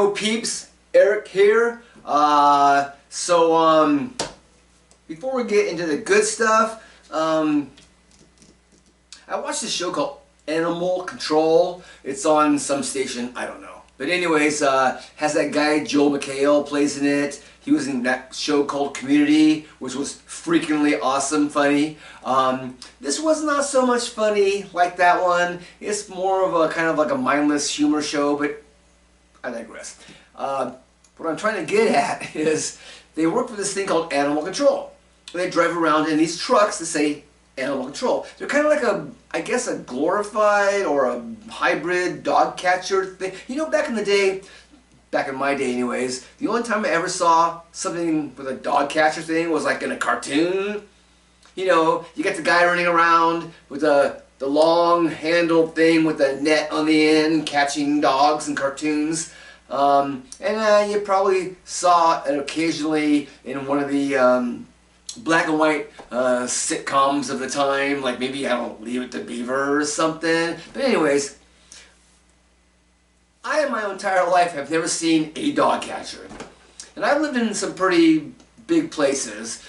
Yo peeps, Erik here. Before we get into the good stuff, I watched this show called Animal Control. It's on some station, I don't know. But anyways, has that guy Joel McHale plays in it. He was in that show called Community, which was freakingly awesome, funny. This was not so much funny like that one. It's more of a kind of like a mindless humor show, but I digress. What I'm trying to get at is they work for this thing called Animal Control. They drive around in these trucks that say Animal Control. They're kind of like a, I guess, a glorified or a hybrid dog catcher thing. You know, back in the day, back in my day anyways, the only time I ever saw something with a dog catcher thing was like in a cartoon. You know, you get the guy running around with the long handled thing with the net on the end catching dogs in cartoons. You probably saw it occasionally in one of the black and white sitcoms of the time, like maybe, I don't know, Leave It to Beaver or something. But anyways, I in my entire life have never seen a dog catcher. And I've lived in some pretty big places.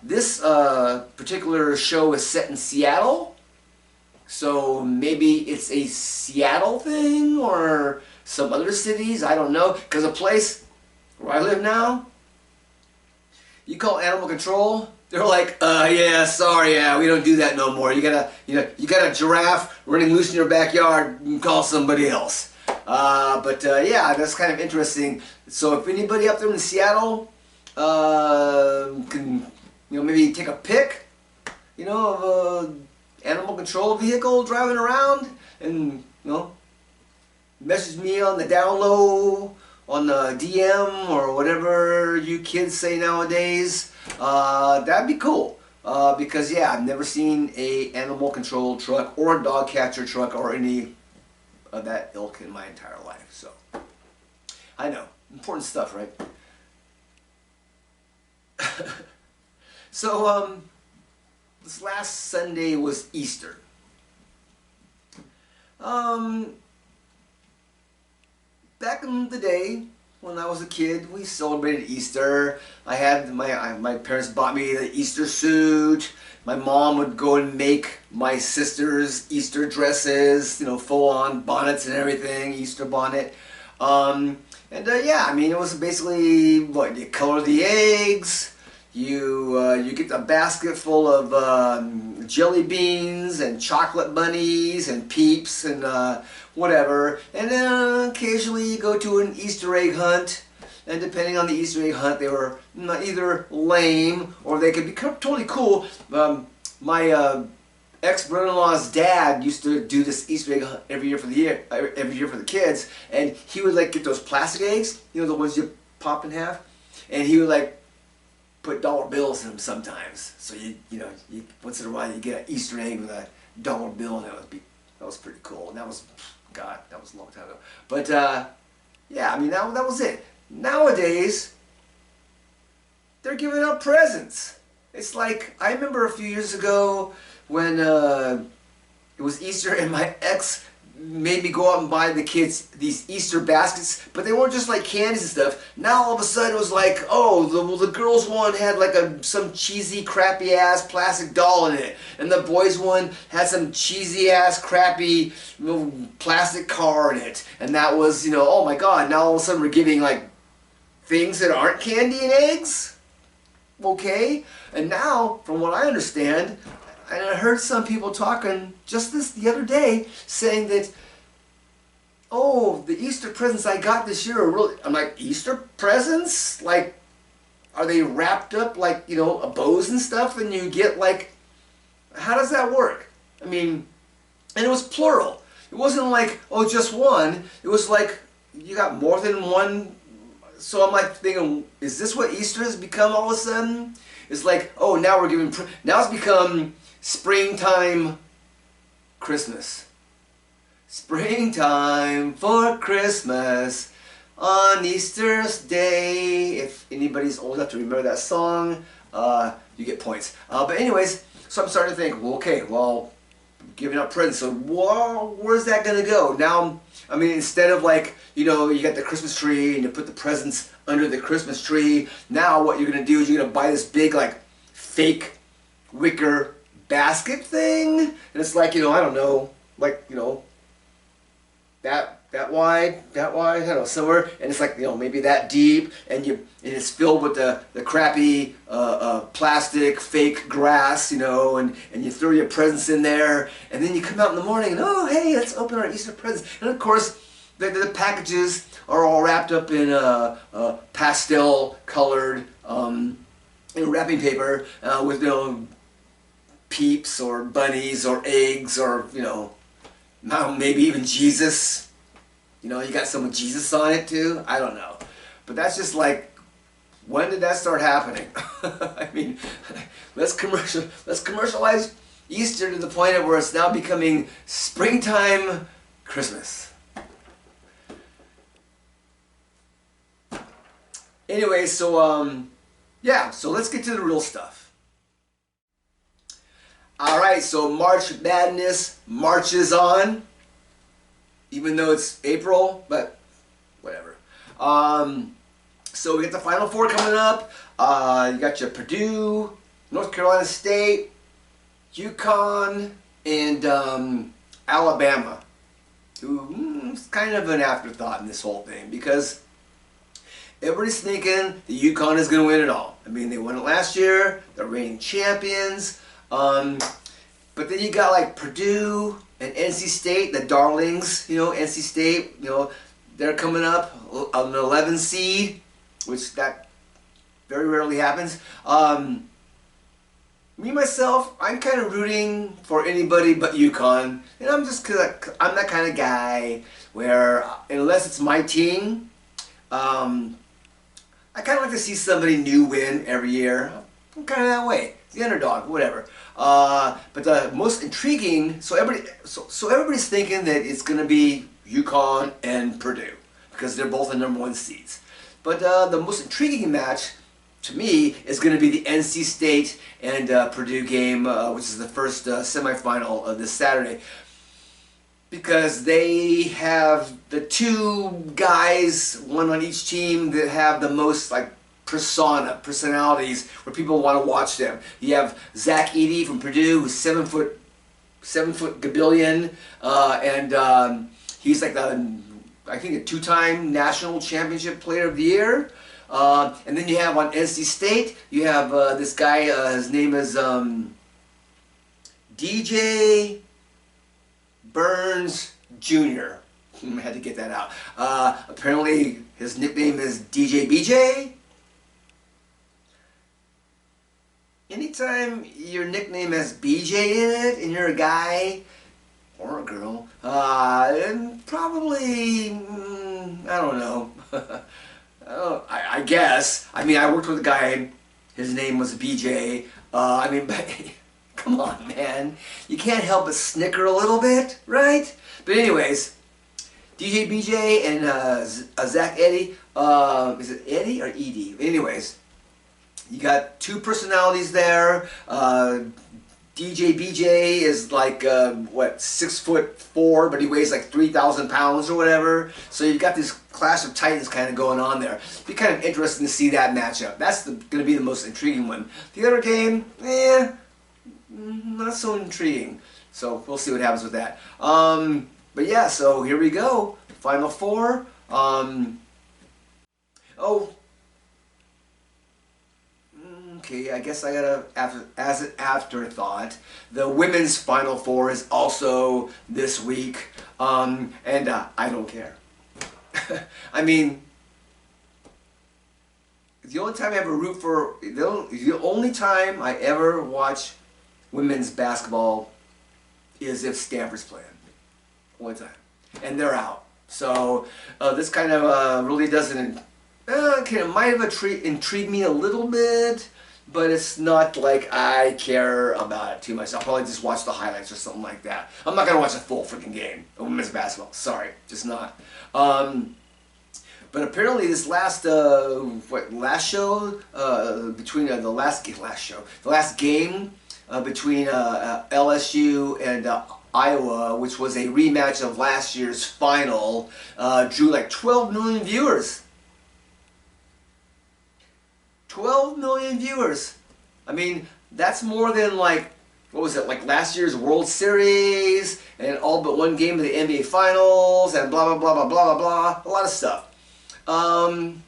This particular show is set in Seattle, so maybe it's a Seattle thing or some other cities, I don't know. Because a place where I live now, you call Animal Control, they're like, yeah, sorry, yeah, we don't do that no more. You got a giraffe running loose in your backyard, you can call somebody else. Yeah, that's kind of interesting. So if anybody up there in Seattle can, maybe take a pic, of a animal control vehicle driving around, and message me on the down low, on the DM, or whatever you kids say nowadays. That'd be cool. Because yeah, I've never seen a animal control truck or a dog catcher truck or any of that ilk in my entire life. So I know, important stuff, right? So this last Sunday was Easter. Back in the day, when I was a kid, we celebrated Easter. I had my parents bought me the Easter suit. My mom would go and make my sister's Easter dresses, full-on bonnets and everything, Easter bonnet. Yeah, I mean, it was basically what, you color the eggs, you get a basket full of jelly beans and chocolate bunnies and peeps and whatever, and then occasionally you go to an Easter egg hunt, and depending on the Easter egg hunt, they were either lame or they could be totally cool. My ex-brother-in-law's dad used to do this Easter egg hunt every year for the kids, and he would like get those plastic eggs, the ones you pop in half, and he would like put dollar bills in them sometimes. So you once in a while you get an Easter egg with a dollar bill, and that was pretty cool. And that was, God, that was a long time ago. But yeah, I mean, that was it. Nowadays, they're giving out presents. It's like, I remember a few years ago when it was Easter and my ex made me go out and buy the kids these Easter baskets, but they weren't just like candies and stuff. Now all of a sudden it was like, oh, the girls' one had like some cheesy crappy ass plastic doll in it, and the boys' one had some cheesy ass crappy plastic car in it, and that was, oh my God, now all of a sudden we're giving like things that aren't candy and eggs? Okay? And now, from what I understand, and I heard some people talking just the other day saying that, oh, the Easter presents I got this year are really, I'm like, Easter presents? Like, are they wrapped up like, bows and stuff, and you get like, how does that work? I mean, and it was plural. It wasn't like, oh, just one. It was like, you got more than one. So I'm like thinking, is this what Easter has become all of a sudden? It's like, oh, now we're giving, now it's become springtime Christmas. Springtime for Christmas on Easter's Day. If anybody's old enough to remember that song, you get points. But anyways, so I'm starting to think, well, okay, well, giving out presents. So where's that gonna go? Now, I mean, instead of like, you know, you got the Christmas tree and you put the presents under the Christmas tree. Now what you're gonna do is you're gonna buy this big like fake wicker basket thing, and it's like, you know, I don't know, like, you know, that wide, I don't know, somewhere, and it's like, you know, maybe that deep, and it's filled with the crappy plastic fake grass, you know, and you throw your presents in there, and then you come out in the morning and, oh hey, let's open our Easter presents. And of course the packages are all wrapped up in pastel colored wrapping paper with, you know, peeps or bunnies or eggs or, you know, maybe even Jesus. You know, you got some with Jesus on it too. I don't know. But that's just like, when did that start happening? I mean, let's commercialize Easter to the point of where it's now becoming springtime Christmas. Anyway, so yeah, so let's get to the real stuff. Alright, so March Madness marches on, even though it's April, but whatever. So we got the Final Four coming up. You got your Purdue, North Carolina State, UConn, and Alabama, who's kind of an afterthought in this whole thing, because everybody's thinking that UConn is going to win it all. I mean, they won it last year, they're reigning champions. But then you got like Purdue and NC State, the darlings, you know, NC State, you know, they're coming up, an 11 seed, which that very rarely happens. Me, myself, I'm kind of rooting for anybody but UConn. And I'm just, I'm that kind of guy where, unless it's my team, I kind of like to see somebody new win every year. I'm kind of that way. The underdog, whatever. But the most intriguing, so everybody's thinking that it's going to be UConn and Purdue because they're both the #1 seeds. But the most intriguing match to me is going to be the NC State and Purdue game, which is the first semifinal of this Saturday. Because they have the two guys, one on each team, that have the most like personalities where people want to watch them. You have Zach Edey from Purdue, who's 7 foot gabillion, and he's like I think a 2-time national championship player of the year. And then you have on NC State, you have this guy, his name is DJ Burns Jr. I had to get that out. Apparently his nickname is DJ BJ. Anytime your nickname has BJ in it and you're a guy or a girl, probably, I don't know. I guess. I mean, I worked with a guy, his name was BJ. I mean, but come on, man. You can't help but snicker a little bit, right? But anyways, DJ BJ and Zach Edey, is it Eddie or Edie? Anyways, you got two personalities there. DJ BJ is like, what, 6'4", but he weighs like 3,000 pounds or whatever. So you've got this clash of titans kind of going on there. It'd be kind of interesting to see that matchup. That's going to be the most intriguing one. The other game, not so intriguing. So we'll see what happens with that. But yeah, so here we go. Final Four. Okay, I guess I gotta, as an afterthought, the women's Final Four is also this week, and I don't care. I mean, the only time I ever root for, the only time I ever watch women's basketball is if Stanford's playing. One time. And they're out. So, this kind of really doesn't, it might have intrigued me a little bit, but it's not like I care about it too much. I'll probably just watch the highlights or something like that. I'm not going to watch a full freaking game of women's basketball. Sorry, just not. But apparently this last, last show, between the last game, between LSU and Iowa, which was a rematch of last year's final, drew like 12 million viewers. 12 million viewers. I mean, that's more than like, what was it, like last year's World Series and all but one game of the NBA Finals and blah, blah, blah, blah, blah, blah, blah. A lot of stuff. And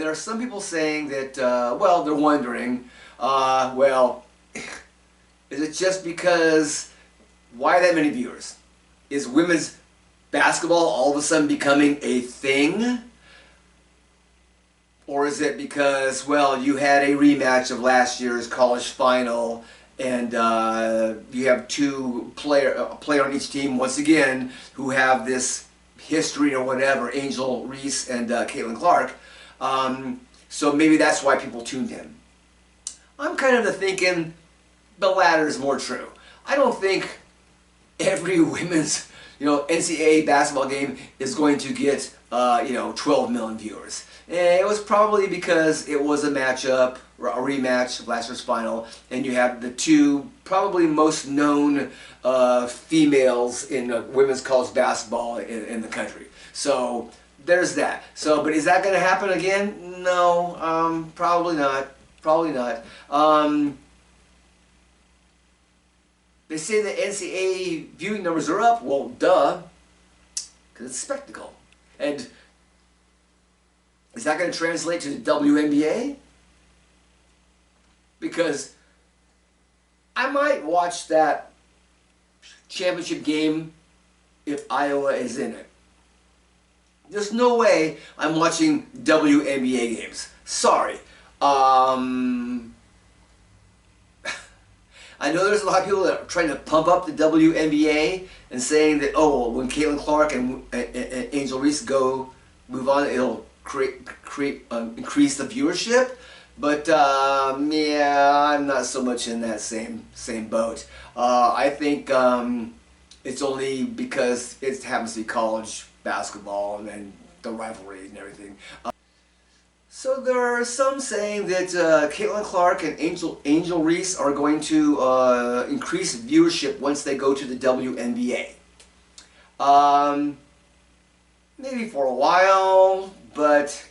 there are some people saying that, well, they're wondering, well, is it just because, why that many viewers? Is women's basketball all of a sudden becoming a thing? Or is it because, well, you had a rematch of last year's college final and you have a player on each team, once again, who have this history or whatever, Angel Reese and Caitlin Clark. So maybe that's why people tuned in. I'm kind of thinking the latter is more true. I don't think every women's NCAA basketball game is going to get 12 million viewers. It was probably because it was a matchup, a rematch of last year's final, and you have the two probably most known females in women's college basketball in the country. So there's that. So, but is that going to happen again? No, probably not. Probably not. They say the NCAA viewing numbers are up. Well, duh, because it's a spectacle. And is that going to translate to the WNBA? Because I might watch that championship game if Iowa is in it. There's no way I'm watching WNBA games. Sorry. I know there's a lot of people that are trying to pump up the WNBA and saying that, oh, well, when Caitlin Clark and Angel Reese move on, it'll increase the viewership. But yeah, I'm not so much in that same boat. I think it's only because it happens to be college basketball and then the rivalry and everything. So there are some saying that Caitlin Clark and Angel Reese are going to increase viewership once they go to the WNBA. Maybe for a while, but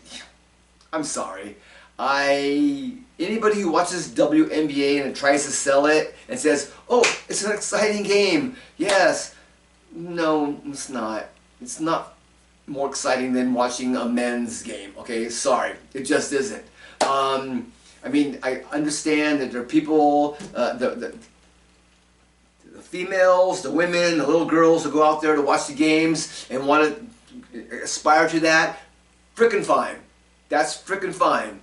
I'm sorry. Anybody who watches WNBA and tries to sell it and says, "Oh, it's an exciting game," yes, no, it's not. It's not more exciting than watching a men's game. Okay, sorry, it just isn't. I mean, I understand that there are people, the females, the women, the little girls who go out there to watch the games and want to aspire to that. Frickin' fine. That's frickin' fine.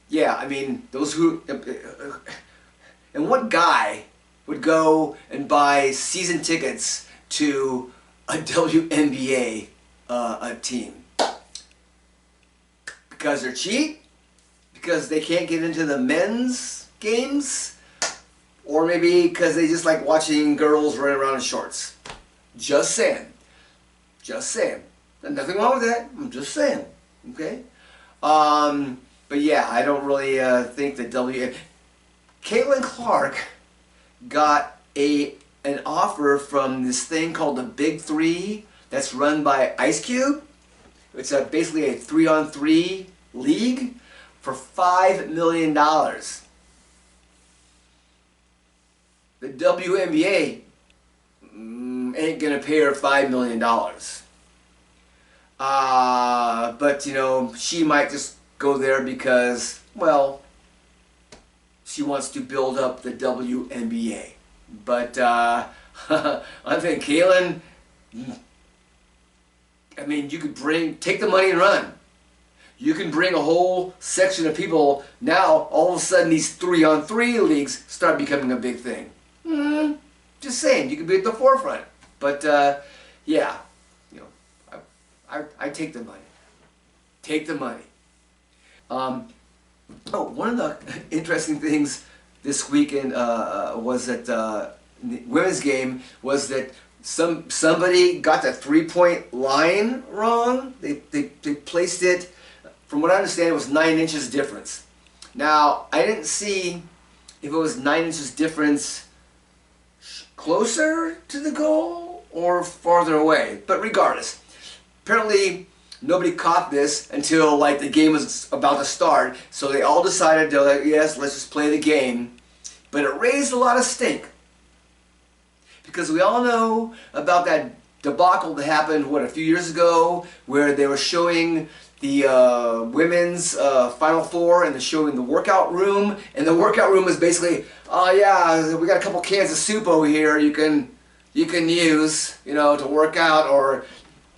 Yeah, I mean, those who... and what guy would go and buy season tickets to a WNBA team? Because they're cheap? Because they can't get into the men's games? Or maybe because they just like watching girls running around in shorts? Just saying. Just saying. There's nothing wrong with that. I'm just saying. Okay? But yeah, I don't really think that Caitlin Clark got an offer from this thing called the Big Three that's run by Ice Cube. It's basically a 3-on-3 league for $5 million. The WNBA ain't gonna pay her $5 million. But you know, she might just go there because, well, she wants to build up the WNBA. But I think Caitlin, I mean, you could take the money and run. You can bring a whole section of people. Now, all of a sudden, these 3-on-3 leagues start becoming a big thing. Just saying, you could be at the forefront. But yeah, you know, I take the money. Take the money. Oh, one of the interesting things this weekend was that the women's game was that somebody got the 3-point line wrong. They placed it, from what I understand, it was 9 inches difference. Now, I didn't see if it was 9 inches difference closer to the goal or farther away, but regardless, apparently nobody caught this until like the game was about to start, so they all decided they're like, yes, let's just play the game. But it raised a lot of stink, because we all know about that debacle that happened, what, a few years ago, where they were showing the women's Final Four, and they're showing the workout room, and the workout room is basically, oh yeah, we got a couple cans of soup over here you can use, you know, to work out, or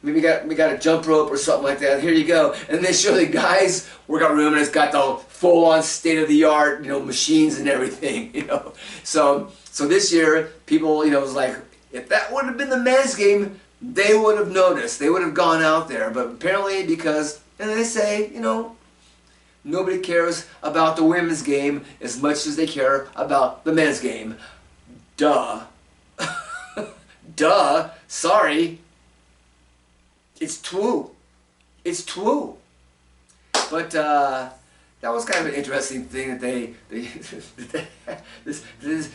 maybe we got a jump rope or something like that. Here you go. And they show the guys' workout room, and it's got the full-on state-of-the-art, you know, machines and everything, you know. So this year, people, you know, was like, if that would have been the men's game, they would have noticed. They would have gone out there. But apparently, because, and they say, you know, nobody cares about the women's game as much as they care about the men's game. Duh. Duh. Sorry. It's true. It's true. But that was kind of an interesting thing that they this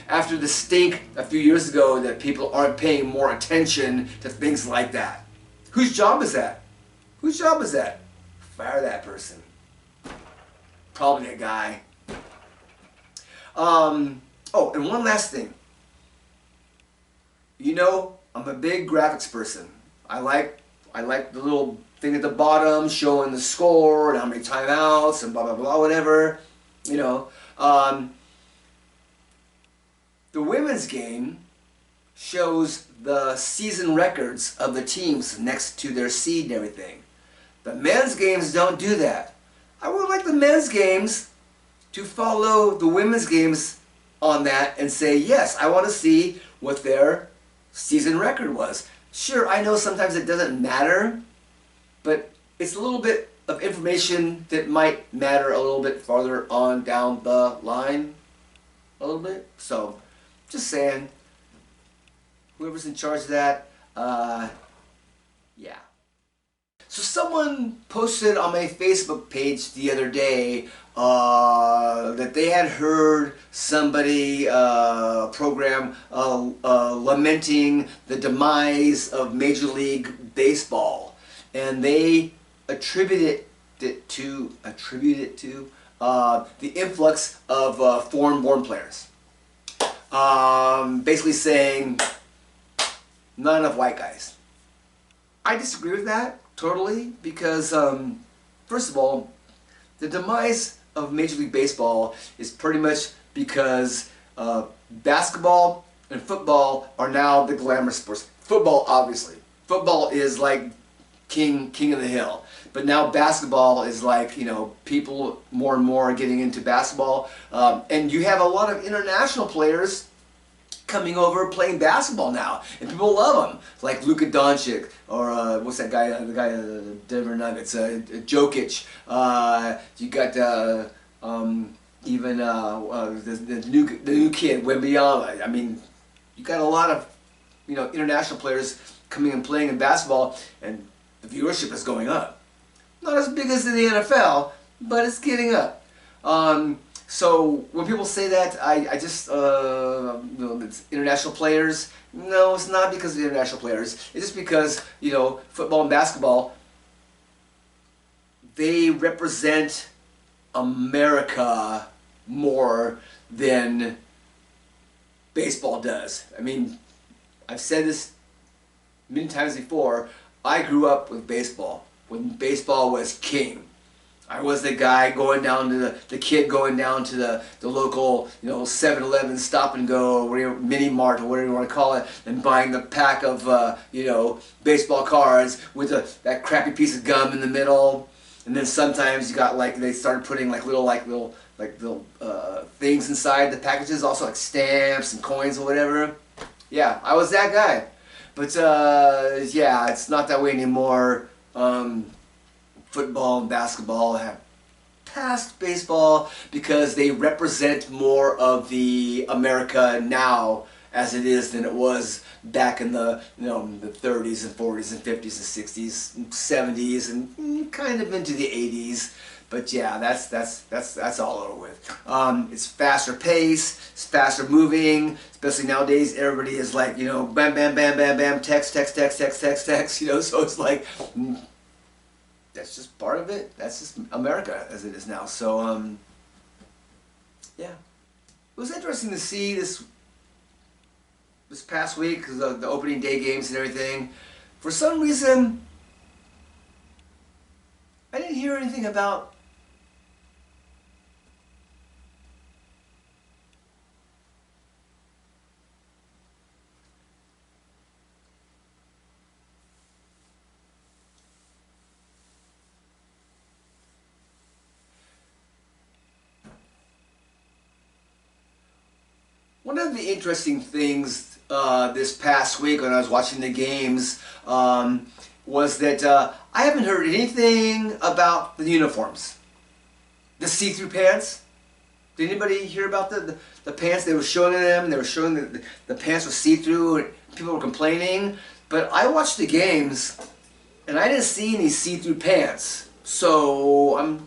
after the stink a few years ago, that people aren't paying more attention to things like that. Whose job is that? Whose job is that? Fire that person. Probably a guy. Oh, and one last thing. You know, I'm a big graphics person. I like the little thing at the bottom showing the score and how many timeouts and blah blah blah, whatever, you know. The women's game shows the season records of the teams next to their seed and everything. The men's games don't do that. I would like the men's games to follow the women's games on that and say, yes, I want to see what their season record was. Sure, I know sometimes it doesn't matter, but it's a little bit of information that might matter a little bit farther on down the line. A little bit. So, just saying, whoever's in charge of that, yeah. So someone posted on my Facebook page the other day that they had heard somebody program lamenting the demise of Major League Baseball, and they attributed it to the influx of foreign-born players. Basically saying not enough white guys. I disagree with that totally, because first of all, the demise of Major League Baseball is pretty much because basketball and football are now the glamour sports. Football, obviously. Football is like king of the hill. But now basketball is like, you know, people more and more are getting into basketball. And you have a lot of international players coming over playing basketball now, and people love them, like Luka Doncic, or what's that guy? The guy of the Denver Nuggets, Jokic. You got even the new kid, Wembanyama. I mean, you got a lot of, you know, international players coming and playing in basketball, and the viewership is going up. Not as big as in the NFL, but it's getting up. So when people say that, I just, you know, it's international players. No, it's not because of the international players. It's just because, you know, football and basketball, they represent America more than baseball does. I mean, I've said this many times before. I grew up with baseball when baseball was king. I was the guy going down to the kid going down to the local, you know, 7-Eleven stop and go, or whatever, mini mart, or whatever you want to call it, and buying the pack of, you know, baseball cards with that crappy piece of gum in the middle. And then sometimes you got, like, they started putting little things inside the packages, also like stamps and coins or whatever. Yeah, I was that guy. But yeah, it's not that way anymore. Football and basketball have passed baseball because they represent more of the America now as it is than it was back in the, you know, the 30s and 40s and 50s and 60s and 70s and kind of into the 80s. But yeah, that's all over with. It's faster pace, it's faster moving, especially nowadays. Everybody is like, you know, bam, bam, bam, bam, bam, text, text, text, text, text, text. You know, so it's like that's just part of it. That's just America as it is now. So yeah, it was interesting to see this past week because of the opening day games and everything. For some reason, I didn't hear anything about one of the interesting things this past week when I was watching the games was that I haven't heard anything about the uniforms. The see-through pants. Did anybody hear about the pants? They were showing them. They were showing the pants were see-through, and people were complaining. But I watched the games, and I didn't see any see-through pants. So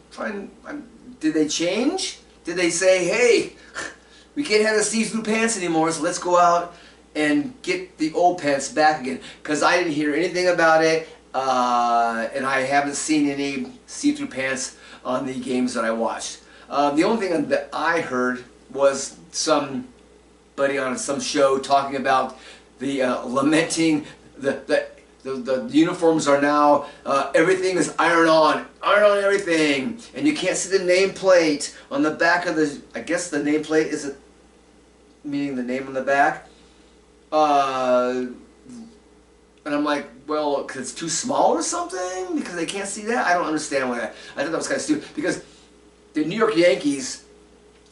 did they change? Did they say, hey, we can't have the see-through pants anymore, so let's go out and get the old pants back again? Because I didn't hear anything about it, and I haven't seen any see-through pants on the games that I watched. The only thing that I heard was somebody on some show talking about the lamenting the uniforms are now, everything is iron on everything, and you can't see the nameplate on the back of the, I guess the nameplate is meaning the name on the back, and I'm like, well, because it's too small or something, because they can't see that? I don't understand why that. I thought that was kind of stupid, because the New York Yankees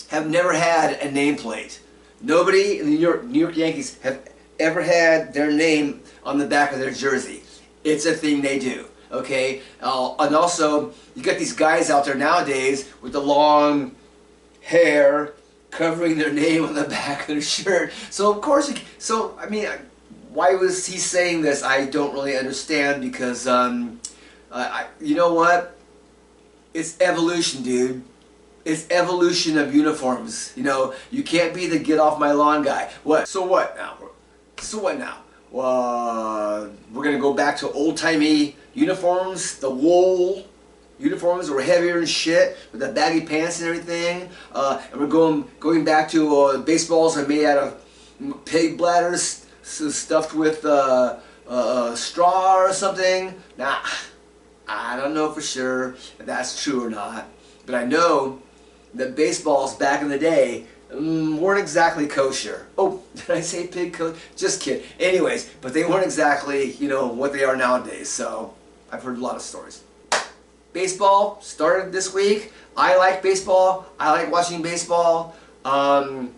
have never had a nameplate. Nobody in the New York Yankees have ever had their name on the back of their jersey. It's a thing they do, okay? And also, you got these guys out there nowadays with the long hair covering their name on the back of their shirt. So of course, I mean, why was he saying this? I don't really understand, because you know what? It's evolution, dude. It's evolution of uniforms. You know, you can't be the get off my lawn guy. What? So what now? So what now? We're gonna go back to old-timey uniforms. The wool uniforms were heavier and shit with the baggy pants and everything. And we're going back to baseballs are made out of pig bladders stuffed with straw or something. Nah, I don't know for sure if that's true or not. But I know that baseballs back in the day weren't exactly kosher. Oh, did I say pig kosher? Just kidding. Anyways, but they weren't exactly, you know, what they are nowadays. So I've heard a lot of stories. Baseball started this week. I like baseball. I like watching baseball. To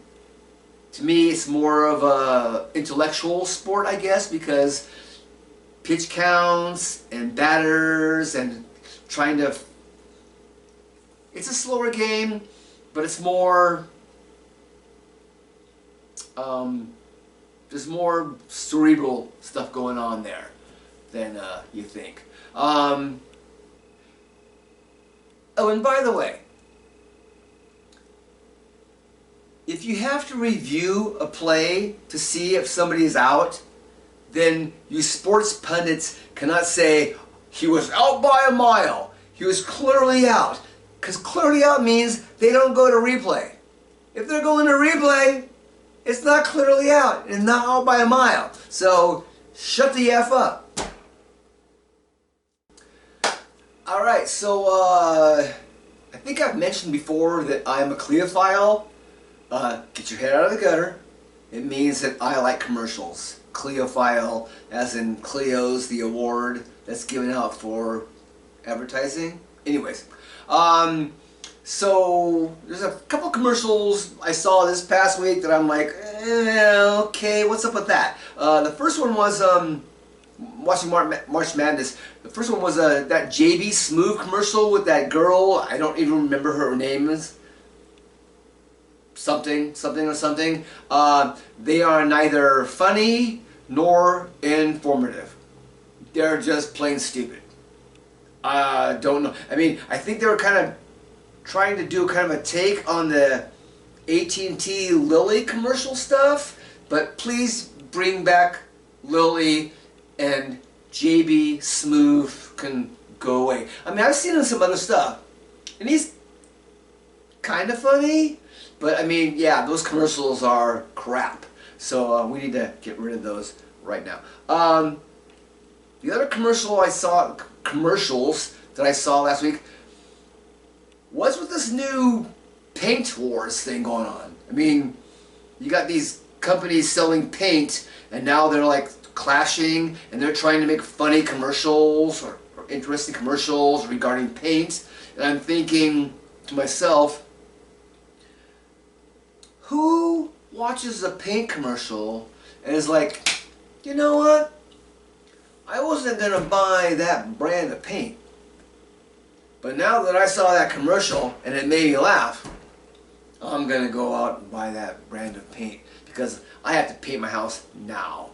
me, it's more of a intellectual sport, I guess, because pitch counts and batters and trying to... It's a slower game, but it's more... there's more cerebral stuff going on there than you think. Oh, and by the way, if you have to review a play to see if somebody is out, then you sports pundits cannot say, he was out by a mile. He was clearly out. Because clearly out means they don't go to replay. If they're going to replay, it's not clearly out. It's not out by a mile. So, shut the F up. Alright, so I think I've mentioned before that I'm a Cleophile. Get your head out of the gutter. It means that I like commercials. Cleophile, as in Cleo's, the award that's given out for advertising. Anyways, so there's a couple commercials I saw this past week that I'm like, okay, what's up with that? The first one was watching March Madness. The first one was that JB Smoove commercial with that girl. I don't even remember her name is. Something. They are neither funny nor informative. They're just plain stupid. Don't know. I mean, I think they were kind of trying to do kind of a take on the AT&T Lily commercial stuff, but please bring back Lily and JB Smoove can go away. I mean, I've seen him in some other stuff, and he's kind of funny, but I mean, yeah, those commercials are crap. So we need to get rid of those right now. The other commercials that I saw last week was with this new paint wars thing going on. I mean, you got these companies selling paint, and now they're like clashing, and they're trying to make funny commercials or interesting commercials regarding paint. And I'm thinking to myself, who watches a paint commercial and is like, you know what? I wasn't going to buy that brand of paint. But now that I saw that commercial and it made me laugh, I'm going to go out and buy that brand of paint because I have to paint my house now.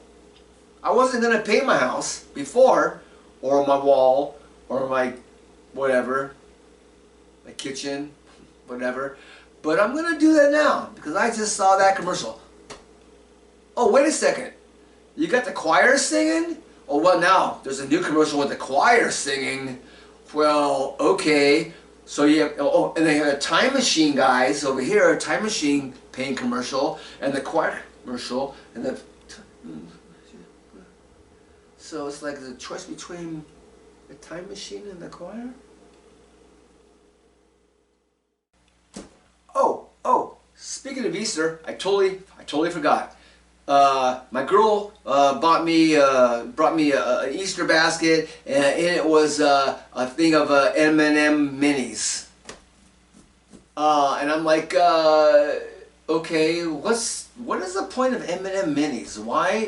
I wasn't going to paint my house before, or my wall, or my whatever, my kitchen, whatever. But I'm going to do that now because I just saw that commercial. Oh, wait a second. You got the choir singing? Oh, well, now there's a new commercial with the choir singing. Well, okay. So you have, oh, and they have a time machine guys over here, a time machine paint commercial, and the choir commercial, and the. So it's like the choice between the time machine and the choir. Oh, speaking of Easter, I totally forgot. My girl brought me an Easter basket, and in it was a thing of M&M minis. And I'm like, okay, what is the point of M&M minis? Why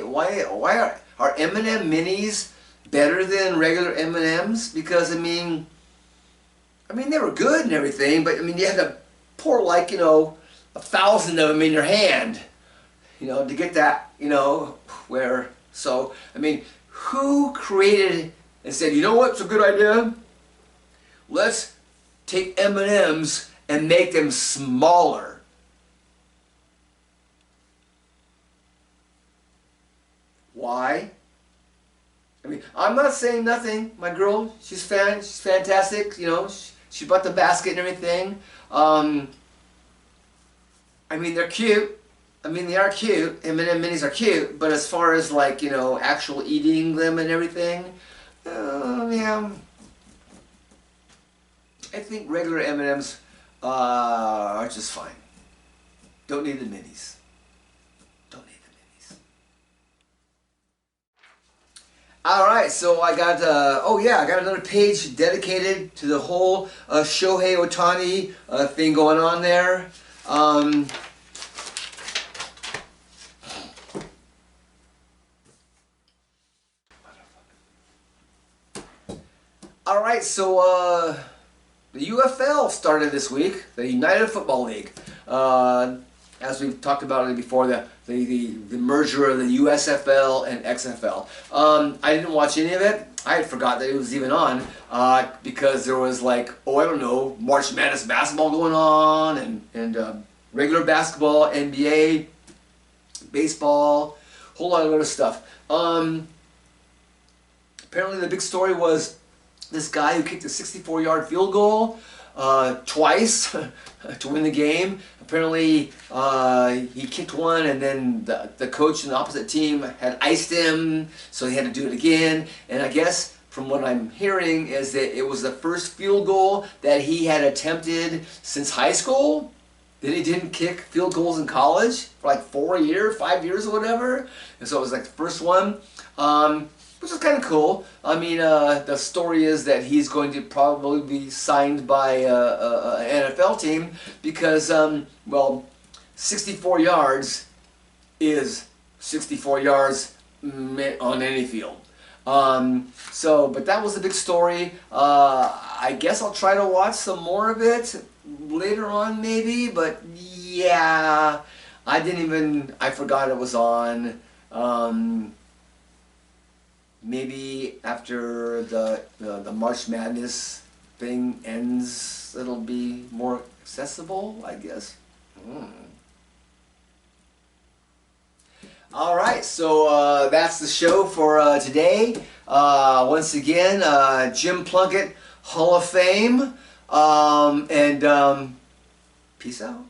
are M&M minis better than regular M&Ms? Because I mean they were good and everything, but I mean you had to pour like 1,000 of them in your hand, to get that, where. So I mean, who created and said, you know what's a good idea? Let's take M&Ms and make them smaller. Why? I mean, I'm not saying nothing. My girl, she's fantastic. She bought the basket and everything. I mean, they're cute. I mean, they are cute. M&M minis are cute. But as far as like, actual eating them and everything, yeah. I think regular M&Ms are just fine. Don't need the minis. Don't need the minis. Alright, so I got, I got another page dedicated to the whole Shohei Ohtani thing going on there. Alright, so the UFL started this week, the United Football League. As we've talked about it before, the merger of the USFL and XFL. I didn't watch any of it. I had forgot that it was even on because there was like, March Madness basketball going on and regular basketball, NBA, baseball, whole lot of other stuff. Apparently the big story was this guy who kicked a 64-yard field goal twice to win the game. Apparently he kicked one and then the coach in the opposite team had iced him, so he had to do it again. And I guess from what I'm hearing is that it was the first field goal that he had attempted since high school. That he didn't kick field goals in college for like 5 years or whatever. And so it was like the first one. Which is kind of cool. I mean, the story is that he's going to probably be signed by an NFL team because, 64 yards is 64 yards on any field. But that was a big story. I guess I'll try to watch some more of it later on maybe, but yeah, I forgot it was on. Maybe after the March Madness thing ends, it'll be more accessible, I guess. All right, so that's the show for today. Once again, Jim Plunkett, Hall of Fame, and peace out.